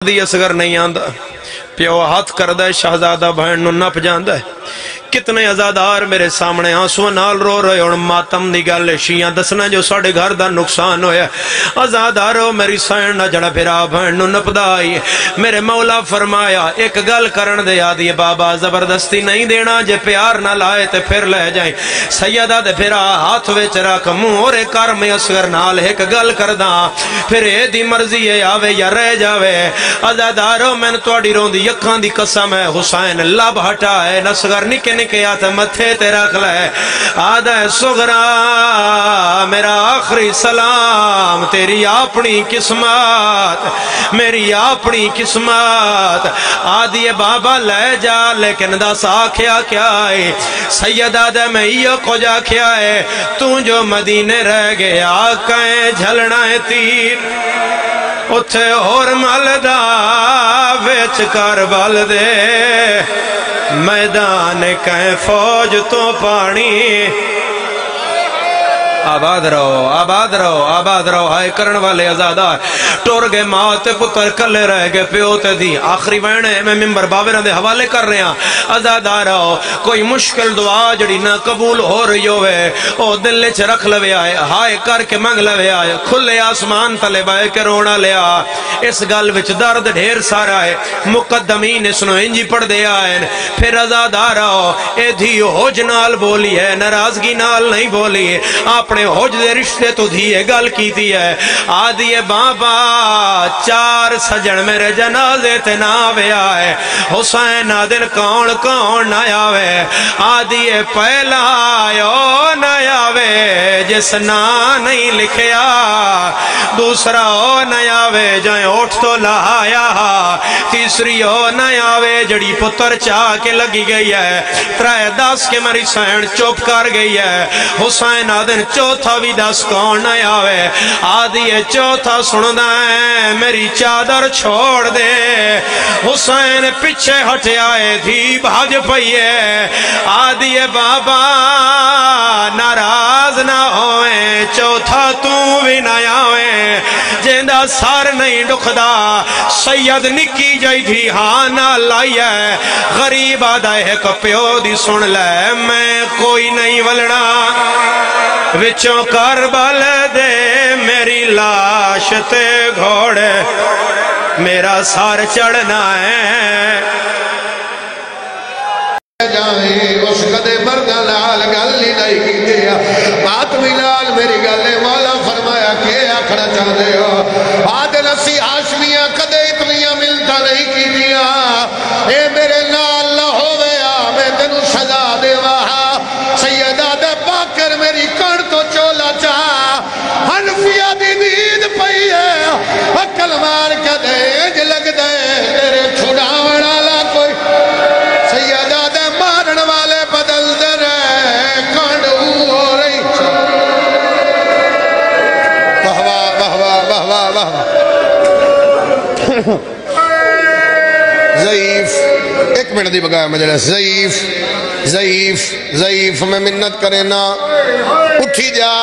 دی اصغر نہیں آندا پیو ہاتھ کردہ ہے شہزادہ بہن نو نپ جاندہ ہے کتنے ازادار میرے سامنے آنسو نال رو رہے اور ماتم دی گل شیعہ دسنا جو ساڑے گھر دا نقصان ہویا ازادارو میری سین نہ جڑا پھرا بہن نو نپدائی میرے مولا فرمایا ایک گل کرن دے آدھی بابا زبردستی نہیں دینا جے پیار نہ لائے تے پھر لے جائیں سیدہ دے پھرا ہاتھ ویچ رکھ منہ اور کر میں اصغر نال ایک گل کردہ پھر اے دی مرضی ہے آوے یا رہ جاوے ازادارو میں توڑی رون دی یکھان دی قسم ہے حسین لب ہٹا ہے نصغر نکے نکے آتا متھے تیرا کھلائے آدھا صغرا میرا آخری سلام تیری اپنی قسمت میری اپنی قسمت آدھی بابا لے جا لیکن دا ساکھیا کیا ہے سیدہ دے میں یہ کجا کیا ہے تو جو مدینے رہ گیا کہیں جھلنا ہے تیر اتھے اور ملدہ ویچ کربل دے میدان کہیں فوج تو پانی آباد رہو آباد رہو آباد رہو ہائے کرن والے ازادار ٹور گئے ماں تے پتر کلے رہ گئے پیو تے دی آخری وینے میں ممبر باویران دے حوالے کر رہے ہیں ازادار رہو کوئی مشکل دعا جڑی نہ قبول ہو رہی ہوئے او دل لچ رکھ لوے آئے ہائے کر کے منگ لوے آئے کھلے آسمان تلے بائے کے رونا لیا اس گل وچ درد ڈھیر سارا ہے مقدمین اس نو انجی پڑھ دے آئے پھر ازادار رہو اے دھی ہوج نال بولی ہے ناراضگی نال نہیں بولی اپنے ہوج دے رشتے تو دھیے گل کی تھی ہے آدھی بابا چار سجن میرے جنازے تے ناوے آئے حسین آدھن کون کون نایاوے آدھی پہلا آئیو نایاوے جس نا نہیں لکھیا دوسرا او نایاوے جائیں اٹھ تو لہایا تیسری او نایاوے جڑی پتر چاہ کے لگی گئی ہے ترائے دس کے مری سین چوپ کر گئی ہے حسین آدھن چوتھا بھی دس کون نایاوے آدھی چوتھا سندہ ہے میری چادر چھوڑ دے حسین پچھے ہٹے آئے تھی بھاج پئیے آدھی بابا ناراض نہ ہوئے چوتھا تو بھی نہ آوے جیندہ سار نہیں ڈکھدا سید نکی جائی تھی ہاں نہ لائی ہے غریب آدھائے ہے کپیو دی سن لے میں کوئی نہیں ولڑا وچوں کربل دے میری لاش تے گھوڑے میرا سار چڑھنا ہے جائیں اس قدے مردہ لال گلی نہیں کی دیا ماتمی لال میری گلے مولا فرمایا کہ آکھنا چاہ دے ہو آدھے نسی ہاشمیاں قدے اتنیاں ملتا نہیں کی دیا اے میرے لال نہ ہویا میں تنو سزا دے وہاں سیدہ دے باکر میری کڑ تو چولا چاہ حنفیہ دی دید پئی ہے اکل مار کدے اج لگ دے تیرے چھڑا وڑالا کوئی سیدہ دے مارن والے بدل دے رہے کانڈو ہو رہی واہ واہ واہ واہ واہ واہ ضعیف ایک منٹ دی بگایا مجلس ضعیف ضعیف ضعیف میں منت کرے نا اٹھی جا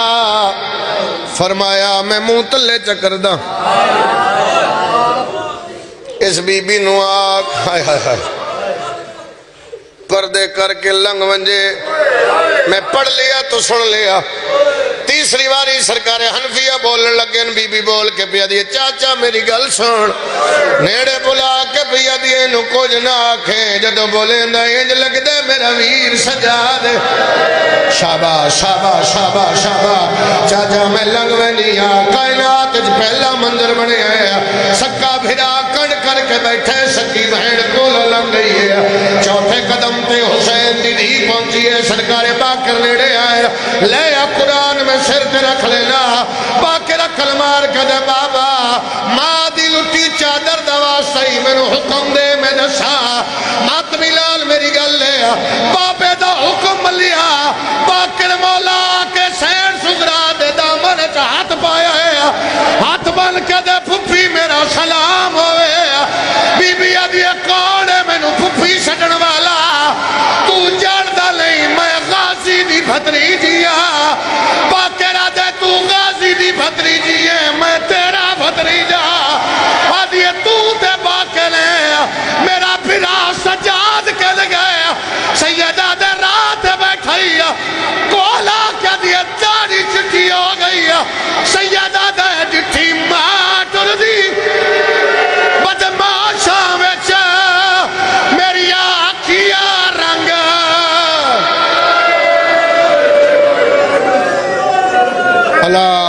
فرمایا میں منہ تلے چکر دا اس بی بی نو آگ ہائے ہائے ہائے پردے کر کے لنگ ونجے میں پڑھ لیا تو سن لیا تیسری باری سرکار حنفیہ بولنے لگے بی بی بول کے پیا دیئے چاچا میری گل سن نیڑے بلا کے پیا دیئے نو کچھ نہ آکھیں جدو بولے نہ انج لگ دے میرا ویر سجا دے شابا شابا شابا شابا چاچا میں لنگ ونیا کائنات اج پہلا منظر بنے آیا سکا بھرا کڑ کر کے بیٹھے سکی بہن کو لنگ گئی ہے چوتھے قدم تے حسین دی دی پہنچی ہے سرکار باکر نیڑے آئے لے یا قرآن میں سر تے رکھ لینا باکر اکل مار کدے بابا ماں دی لٹی چادر دوا سہی میں نو حکم دے میں نسا ماتمی لال میری گل لے بابے دا حکم لیا باکر مولا کے سین سگرا دے دامن چا ہاتھ پایا ہے ہاتھ بن کدے پھپی میرا سلام ہوئے بی بی آدھیا کون ہے میں نو پھپی سٹن والا تو جڑ دا لئی میں غازی دی بھتری جیا باکر آدھے تو غازی دی بھتری جیے میں تیرا بھتری جا آدھیے تو تے سیدہ دے جٹھی ماں ٹر دی بدماشاں وچ میری آکھیاں رنگ اللہ